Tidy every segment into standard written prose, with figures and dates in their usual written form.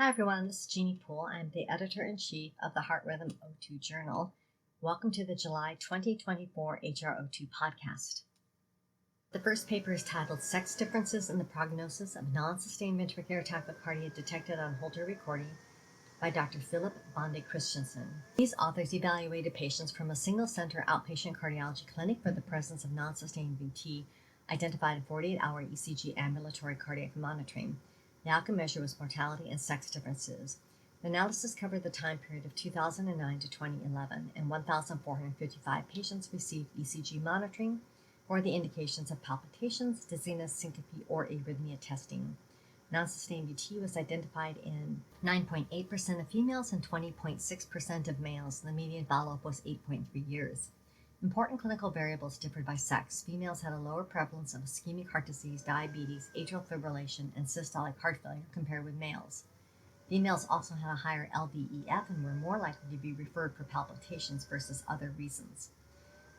Hi everyone, this is Jeanne E. Poole. I'm the editor-in-chief of the Heart Rhythm O2 Journal. Welcome to the July 2024 HRO2 podcast. The first paper is titled Sex Differences in the Prognosis of Non-Sustained Ventricular Tachycardia Detected on Holter Recording by Dr. Philip Bonde Christensen. These authors evaluated patients from a single-center outpatient cardiology clinic for the presence of non-sustained VT identified in 48-hour ECG ambulatory cardiac monitoring. The outcome measure was mortality and sex differences. The analysis covered the time period of 2009 to 2011, and 1,455 patients received ECG monitoring for the indications of palpitations, dizziness, syncope, or arrhythmia testing. Non-sustained VT was identified in 9.8% of females and 20.6% of males. The median follow-up was 8.3 years. Important clinical variables differed by sex. Females had a lower prevalence of ischemic heart disease, diabetes, atrial fibrillation, and systolic heart failure compared with males. Females also had a higher LVEF and were more likely to be referred for palpitations versus other reasons.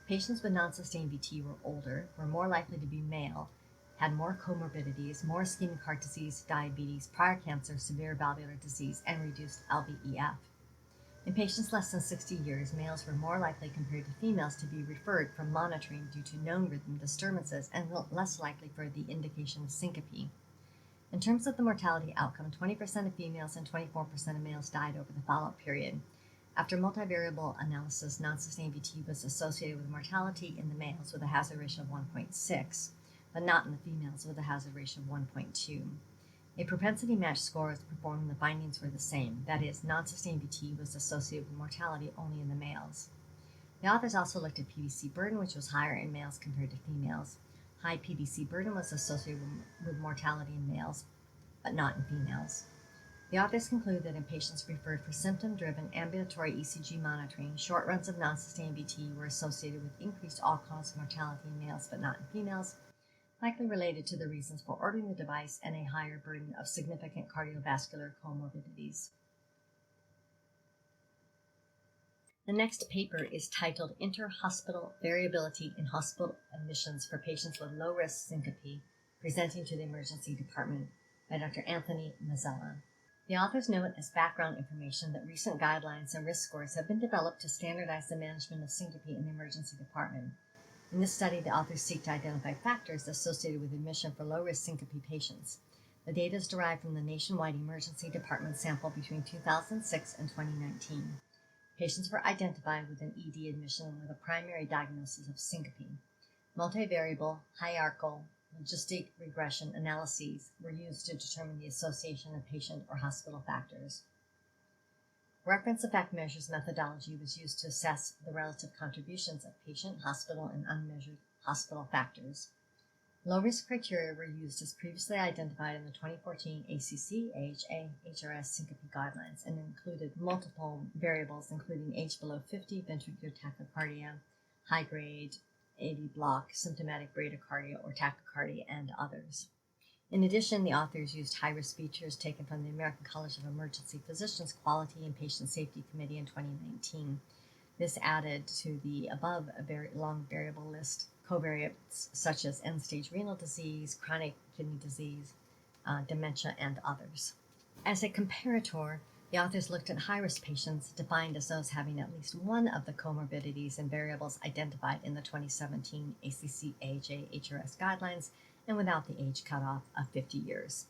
Patients with non-sustained VT were older, were more likely to be male, had more comorbidities, more ischemic heart disease, diabetes, prior cancer, severe valvular disease, and reduced LVEF. In patients less than 60 years, males were more likely compared to females to be referred for monitoring due to known rhythm disturbances and less likely for the indication of syncope. In terms of the mortality outcome, 20% of females and 24% of males died over the follow-up period. After multivariable analysis, non-sustained VT was associated with mortality in the males with a hazard ratio of 1.6, but not in the females with a hazard ratio of 1.2. A propensity match score was performed and the findings were the same. That is, non-sustained VT was associated with mortality only in the males. The authors also looked at PVC burden, which was higher in males compared to females. High PVC burden was associated with mortality in males, but not in females. The authors conclude that in patients referred for symptom-driven ambulatory ECG monitoring, short runs of non-sustained VT were associated with increased all-cause mortality in males, but not in females, likely related to the reasons for ordering the device and a higher burden of significant cardiovascular comorbidities. The next paper is titled Inter-Hospital Variability in Hospital Admissions for Patients with Low-Risk Syncope, presenting to the Emergency Department by Dr. Anthony Mazzella. The authors note as background information that recent guidelines and risk scores have been developed to standardize the management of syncope in the emergency department. In this study, the authors seek to identify factors associated with admission for low-risk syncope patients. The data is derived from the nationwide emergency department sample between 2006 and 2019. Patients were identified with an ED admission with a primary diagnosis of syncope. Multivariable, hierarchical, logistic regression analyses were used to determine the association of patient or hospital factors. Reference effect measures methodology was used to assess the relative contributions of patient, hospital, and unmeasured hospital factors. Low-risk criteria were used as previously identified in the 2014 ACC AHA HRS syncope guidelines and included multiple variables including age below 50, ventricular tachycardia, high-grade AV block, symptomatic bradycardia or tachycardia, and others. In addition, the authors used high-risk features taken from the American College of Emergency Physicians Quality and Patient Safety Committee in 2019. This added to the above a very long variable list covariates such as end-stage renal disease, chronic kidney disease, dementia, and others. As a comparator, the authors looked at high-risk patients defined as those having at least one of the comorbidities and variables identified in the 2017 ACC AHA HRS guidelines and without the age cutoff of 50 years.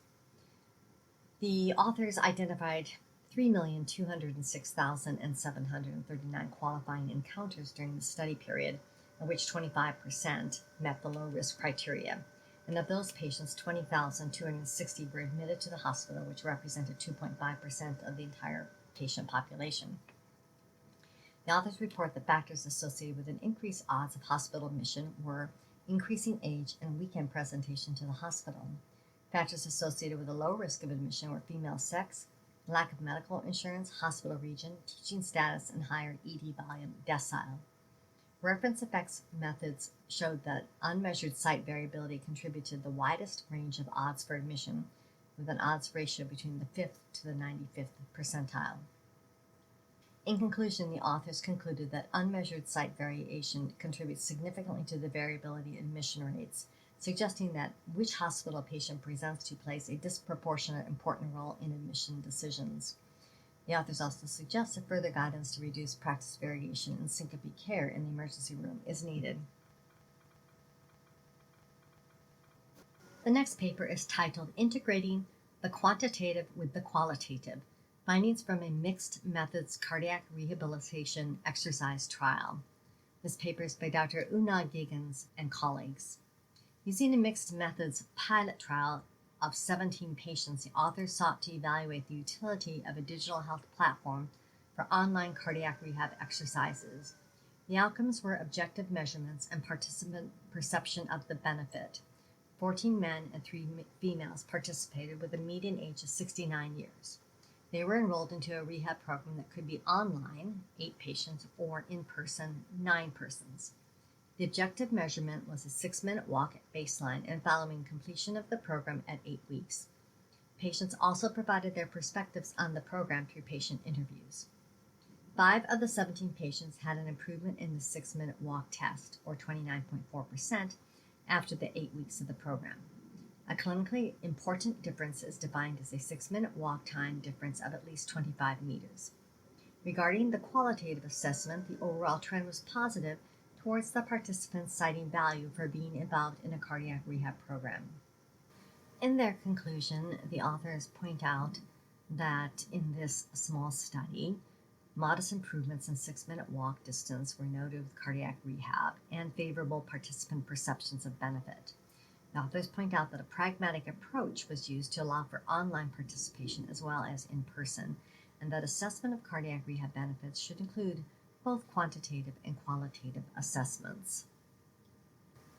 The authors identified 3,206,739 qualifying encounters during the study period, of which 25% met the low-risk criteria. And of those patients, 20,260 were admitted to the hospital, which represented 2.5% of the entire patient population. The authors report that factors associated with an increased odds of hospital admission were increasing age and weekend presentation to the hospital. Factors associated with a low risk of admission were female sex, lack of medical insurance, hospital region, teaching status, and higher ED volume decile. Reference effects methods showed that unmeasured site variability contributed the widest range of odds for admission, with an odds ratio between the 5th to the 95th percentile. In conclusion, the authors concluded that unmeasured site variation contributes significantly to the variability in admission rates. suggesting that which hospital a patient presents to plays a disproportionate important role in admission decisions. The authors also suggest that further guidance to reduce practice variation and syncope care in the emergency room is needed. The next paper is titled Integrating the Quantitative with the Qualitative, Findings from a Mixed Methods Cardiac Rehabilitation Exercise Trial. This paper is by Dr. Una Giggins and colleagues. Using a mixed methods pilot trial of 17 patients, the authors sought to evaluate the utility of a digital health platform for online cardiac rehab exercises. The outcomes were objective measurements and participant perception of the benefit. 14 men and 3 females participated with a median age of 69 years. They were enrolled into a rehab program that could be online, 8 patients, or in person, 9 persons. The objective measurement was a 6-minute walk at baseline and following completion of the program at 8 weeks. Patients also provided their perspectives on the program through patient interviews. 5 of the 17 patients had an improvement in the 6-minute walk test, or 29.4%, after the 8 weeks of the program. A clinically important difference is defined as a 6-minute walk time difference of at least 25 meters. Regarding the qualitative assessment, the overall trend was positive towards the participants citing value for being involved in a cardiac rehab program. In their conclusion, the authors point out that in this small study, modest improvements in 6-minute walk distance were noted with cardiac rehab and favorable participant perceptions of benefit. The authors point out that a pragmatic approach was used to allow for online participation as well as in person, and that assessment of cardiac rehab benefits should include both quantitative and qualitative assessments.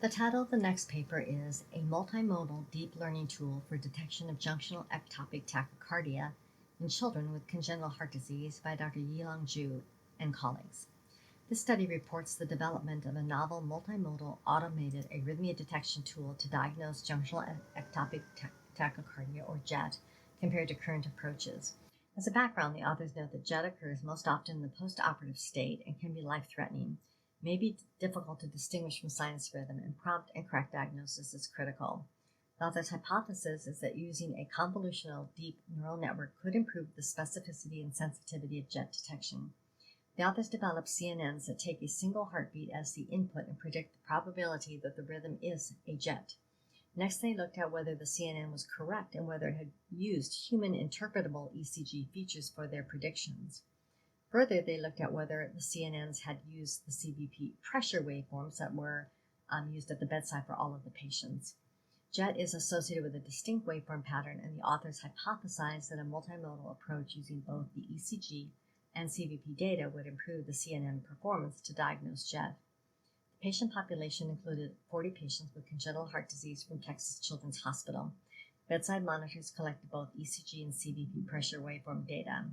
The title of the next paper is A Multimodal Deep Learning Tool for Detection of Junctional Ectopic Tachycardia in Children with Congenital Heart Disease by Dr. Yilong Zhu and colleagues. This study reports the development of a novel multimodal automated arrhythmia detection tool to diagnose junctional ectopic tachycardia, or JET, compared to current approaches. As a background, the authors note that JET occurs most often in the postoperative state and can be life-threatening, may be difficult to distinguish from sinus rhythm, and prompt and correct diagnosis is critical. The author's hypothesis is that using a convolutional deep neural network could improve the specificity and sensitivity of JET detection. The authors developed CNNs that take a single heartbeat as the input and predict the probability that the rhythm is a JET. Next, they looked at whether the CNN was correct and whether it had used human interpretable ECG features for their predictions. Further, they looked at whether the CNNs had used the CVP pressure waveforms that were used at the bedside for all of the patients. JET is associated with a distinct waveform pattern, and the authors hypothesized that a multimodal approach using both the ECG and CVP data would improve the CNN performance to diagnose JET. The patient population included 40 patients with congenital heart disease from Texas Children's Hospital. Bedside monitors collected both ECG and CVP pressure waveform data.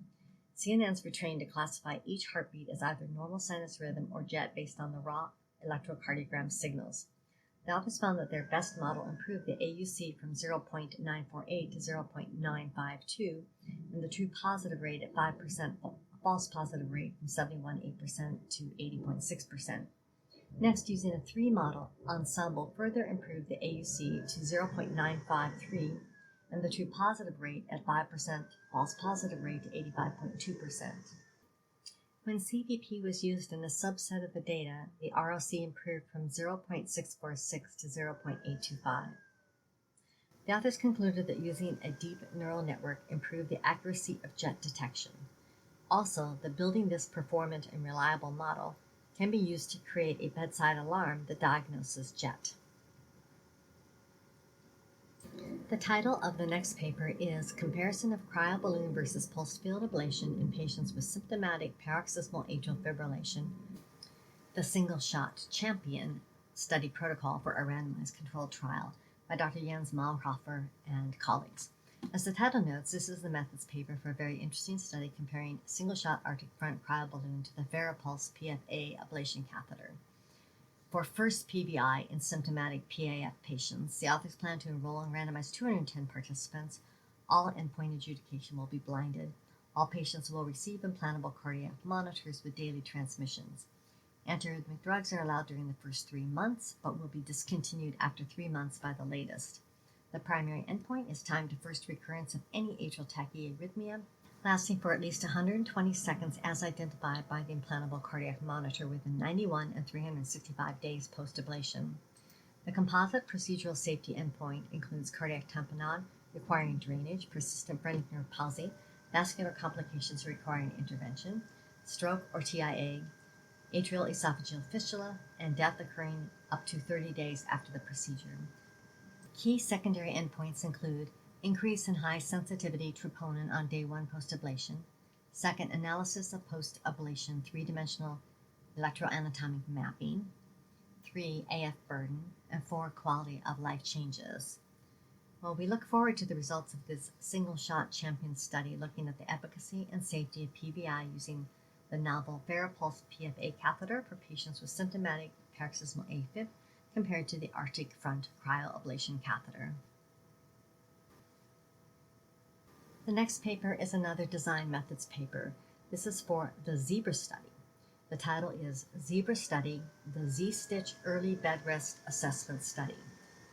CNNs were trained to classify each heartbeat as either normal sinus rhythm or JET based on the raw electrocardiogram signals. The authors found that their best model improved the AUC from 0.948 to 0.952 and the true positive rate at 5%, false positive rate from 71.8% to 80.6%. Next, using a 3-model ensemble further improved the AUC to 0.953 and the true positive rate at 5%, false positive rate to 85.2%. When CVP was used in a subset of the data, the ROC improved from 0.646 to 0.825. The authors concluded that using a deep neural network improved the accuracy of JET detection. Also, that building this performant and reliable model can be used to create a bedside alarm that diagnoses JET. The title of the next paper is Comparison of Cryoballoon versus Pulsed Field Ablation in Patients with Symptomatic Paroxysmal Atrial Fibrillation, the Single-Shot Champion Study Protocol for a Randomized Controlled Trial by Dr. Jens Malmhofer and colleagues. As the title notes, this is the methods paper for a very interesting study comparing single-shot Arctic front cryoballoon to the Varipulse PFA ablation catheter. For first PVI in symptomatic PAF patients, the authors plan to enroll and randomize 210 participants. All endpoint adjudication will be blinded. All patients will receive implantable cardiac monitors with daily transmissions. Antiarrhythmic drugs are allowed during the first 3 months, but will be discontinued after 3 months by the latest. The primary endpoint is time to first recurrence of any atrial tachyarrhythmia, lasting for at least 120 seconds as identified by the implantable cardiac monitor within 91 and 365 days post-ablation. The composite procedural safety endpoint includes cardiac tamponade requiring drainage, persistent phrenic nerve palsy, vascular complications requiring intervention, stroke or TIA, atrial esophageal fistula, and death occurring up to 30 days after the procedure. Key secondary endpoints include increase in high sensitivity troponin on day 1 post-ablation, second, analysis of post-ablation 3-dimensional electroanatomic mapping, 3, AF burden, and 4, quality of life changes. Well, we look forward to the results of this single-shot champion study looking at the efficacy and safety of PVI using the novel Farapulse PFA catheter for patients with symptomatic paroxysmal AFib compared to the Arctic Front cryoablation catheter. The next paper is another design methods paper. This is for the ZEBRA study. The title is ZEBRA Study, the Z-Stitch Early Bed Rest Assessment Study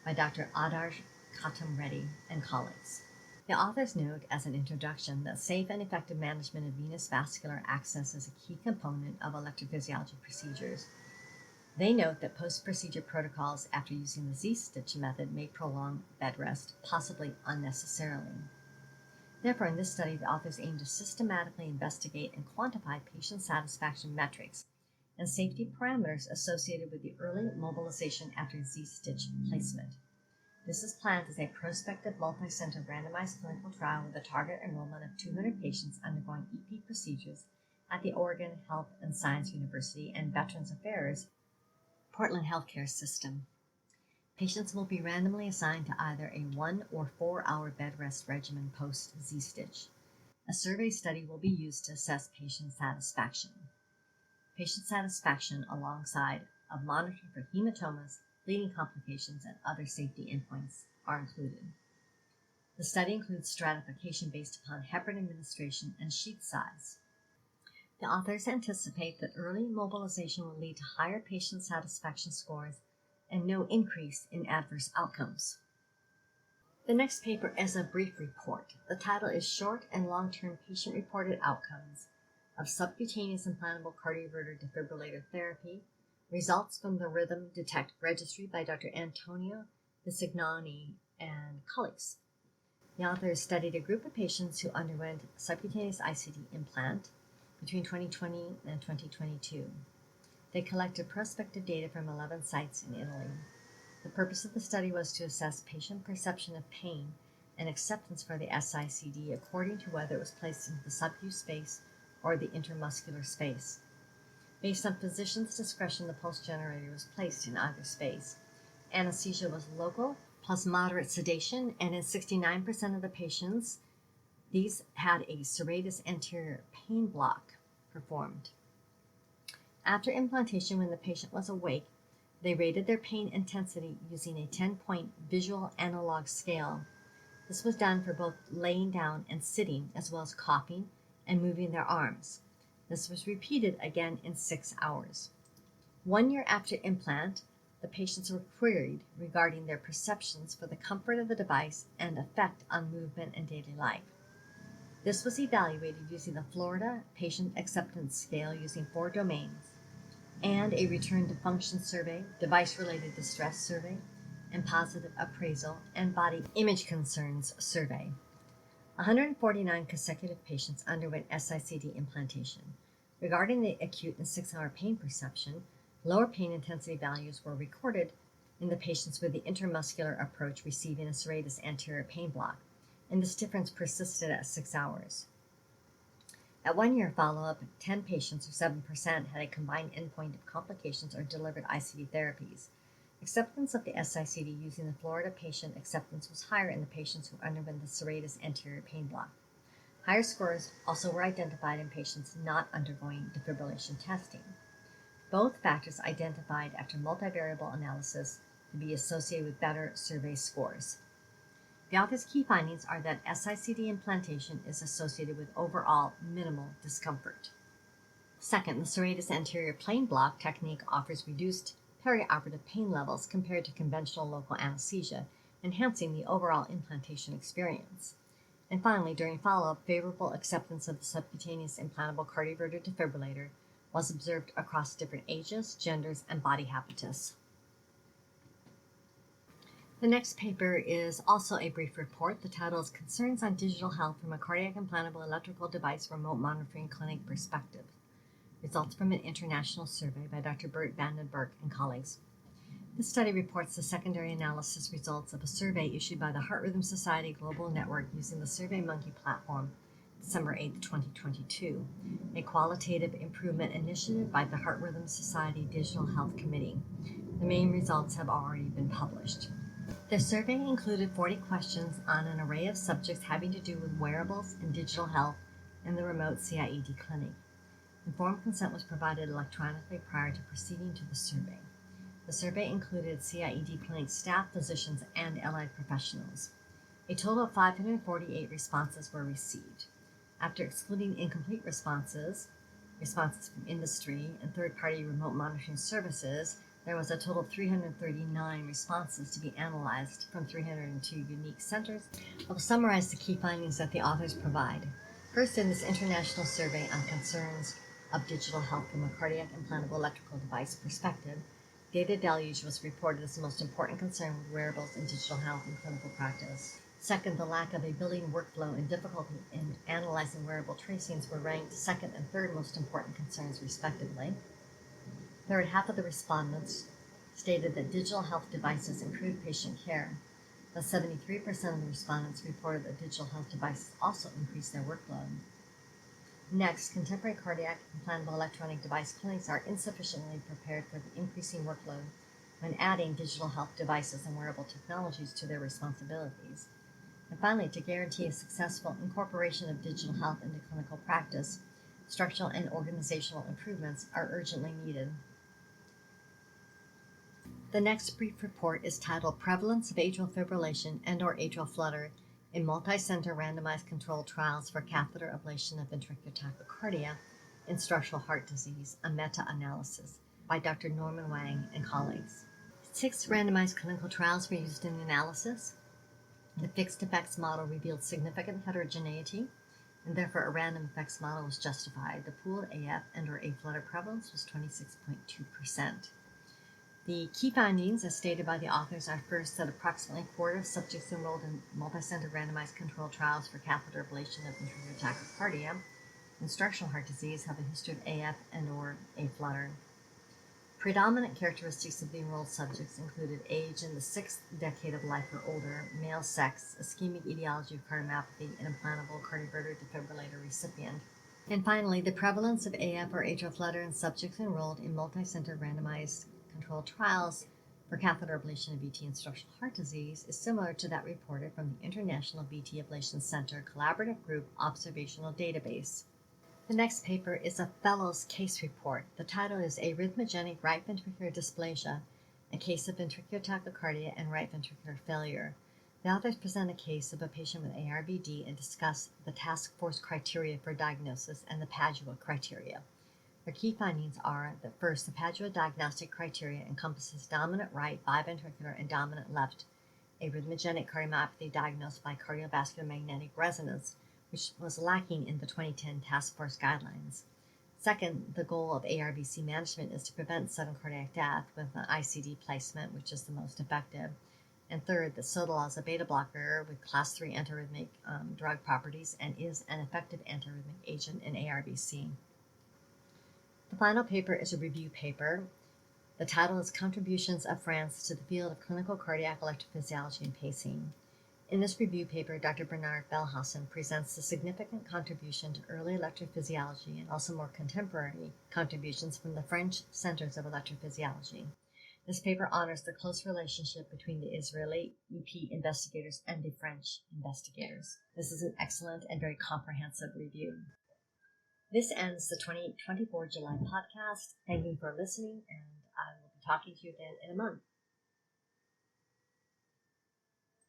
by Dr. Adarsh Khatam Reddy and colleagues. The authors note as an introduction that safe and effective management of venous vascular access is a key component of electrophysiology procedures. They note that post-procedure protocols after using the Z-Stitch method may prolong bed rest, possibly unnecessarily. Therefore, in this study, the authors aim to systematically investigate and quantify patient satisfaction metrics and safety parameters associated with the early mobilization after Z-Stitch placement. This is planned as a prospective multi-center randomized clinical trial with a target enrollment of 200 patients undergoing EP procedures at the Oregon Health and Science University and Veterans Affairs Portland Healthcare System. Patients will be randomly assigned to either a 1 or 4-hour bed rest regimen post-Z-Stitch. A survey study will be used to assess patient satisfaction. Patient satisfaction alongside of monitoring for hematomas, bleeding complications, and other safety endpoints are included. The study includes stratification based upon heparin administration and sheath size. The authors anticipate that early mobilization will lead to higher patient satisfaction scores and no increase in adverse outcomes. The next paper is a brief report. The title is Short and Long-Term Patient-Reported Outcomes of Subcutaneous Implantable Cardioverter Defibrillator Therapy, Results from the Rhythm Detect Registry by Dr. Antonio Bisignani and colleagues. The authors studied a group of patients who underwent subcutaneous ICD implant between 2020 and 2022. They collected prospective data from 11 sites in Italy. The purpose of the study was to assess patient perception of pain and acceptance for the SICD according to whether it was placed into the subcu space or the intermuscular space. Based on physician's discretion, the pulse generator was placed in either space. Anesthesia was local plus moderate sedation, and in 69% of the patients, these had a serratus anterior pain block performed. After implantation, when the patient was awake, they rated their pain intensity using a 10-point visual analog scale. This was done for both laying down and sitting, as well as coughing and moving their arms. This was repeated again in 6 hours. 1 year after implant, the patients were queried regarding their perceptions for the comfort of the device and effect on movement and daily life. This was evaluated using the Florida Patient Acceptance Scale using 4 domains, and a return to function survey, device-related distress survey, and positive appraisal and body image concerns survey. 149 consecutive patients underwent SICD implantation. Regarding the acute and 6-hour pain perception, lower pain intensity values were recorded in the patients with the intermuscular approach receiving a serratus anterior pain block, and this difference persisted at 6 hours. At 1 year follow-up, 10 patients, or 7%, had a combined endpoint of complications or delivered ICD therapies. Acceptance of the SICD using the Florida patient acceptance was higher in the patients who underwent the serratus anterior pain block. Higher scores also were identified in patients not undergoing defibrillation testing. Both factors identified after multivariable analysis to be associated with better survey scores. The author's key findings are that SICD implantation is associated with overall minimal discomfort. Second, the serratus anterior plane block technique offers reduced perioperative pain levels compared to conventional local anesthesia, enhancing the overall implantation experience. And finally, during follow-up, favorable acceptance of the subcutaneous implantable cardioverter defibrillator was observed across different ages, genders, and body habitus. The next paper is also a brief report. The title is Concerns on Digital Health from a Cardiac Implantable Electrical Device Remote Monitoring Clinic Perspective. Results from an international survey by Dr. Bert Vandenberg and colleagues. This study reports the secondary analysis results of a survey issued by the Heart Rhythm Society Global Network using the SurveyMonkey platform, December 8, 2022, a qualitative improvement initiative by the Heart Rhythm Society Digital Health Committee. The main results have already been published. The survey included 40 questions on an array of subjects having to do with wearables and digital health in the remote CIED clinic. Informed consent was provided electronically prior to proceeding to the survey. The survey included CIED clinic staff, physicians, and allied professionals. A total of 548 responses were received. After excluding incomplete responses from industry, and third-party remote monitoring services, there was a total of 339 responses to be analyzed from 302 unique centers. I will summarize the key findings that the authors provide. First, in this international survey on concerns of digital health from a cardiac implantable electrical device perspective, data deluge was reported as the most important concern with wearables and digital health in clinical practice. Second, the lack of a billing workflow and difficulty in analyzing wearable tracings were ranked second and third most important concerns, respectively. Third, half of the respondents stated that digital health devices improve patient care. Thus, 73% of the respondents reported that digital health devices also increase their workload. Next, contemporary cardiac implantable electronic device clinics are insufficiently prepared for the increasing workload when adding digital health devices and wearable technologies to their responsibilities. And finally, to guarantee a successful incorporation of digital health into clinical practice, structural and organizational improvements are urgently needed. The next brief report is titled Prevalence of Atrial Fibrillation and/or Atrial Flutter in Multi-Center Randomized Controlled Trials for Catheter Ablation of Ventricular Tachycardia in Structural Heart Disease, a meta-analysis by Dr. Norman Wang and colleagues. 6 randomized clinical trials were used in the analysis. The fixed effects model revealed significant heterogeneity, and therefore a random effects model was justified. The pooled AF and/or A-flutter prevalence was 26.2%. The key findings, as stated by the authors, are first that approximately a quarter of subjects enrolled in multi-center randomized controlled trials for catheter ablation of ventricular tachycardia and structural heart disease have a history of AF and/or A-flutter. Predominant characteristics of the enrolled subjects included age in the 6th decade of life or older, male sex, ischemic etiology of cardiomyopathy, and implantable cardioverter defibrillator recipient. And finally, the prevalence of AF or atrial flutter in subjects enrolled in multi-center randomized controlled trials for catheter ablation of VT and structural heart disease is similar to that reported from the International VT Ablation Center Collaborative Group Observational Database. The next paper is a Fellows Case Report. The title is Arrhythmogenic Right Ventricular Dysplasia, a Case of Ventricular Tachycardia and Right Ventricular Failure. The authors present a case of a patient with ARVD and discuss the task force criteria for diagnosis and the Padua criteria. Their key findings are that first, the Padua diagnostic criteria encompasses dominant right biventricular and dominant left arrhythmogenic cardiomyopathy diagnosed by cardiovascular magnetic resonance, which was lacking in the 2010 task force guidelines. Second, the goal of ARVC management is to prevent sudden cardiac death with an ICD placement, which is the most effective. And third, that sotalol is a beta blocker with class 3 antiarrhythmic drug properties and is an effective antiarrhythmic agent in ARVC. The final paper is a review paper. The title is Contributions of France to the Field of Clinical Cardiac Electrophysiology and Pacing. In this review paper, Dr. Bernard Belhausen presents the significant contribution to early electrophysiology and also more contemporary contributions from the French Centers of Electrophysiology. This paper honors the close relationship between the Israeli EP investigators and the French investigators. This is an excellent and very comprehensive review. This ends the 2024 July podcast. Thank you for listening, and I will be talking to you again in a month.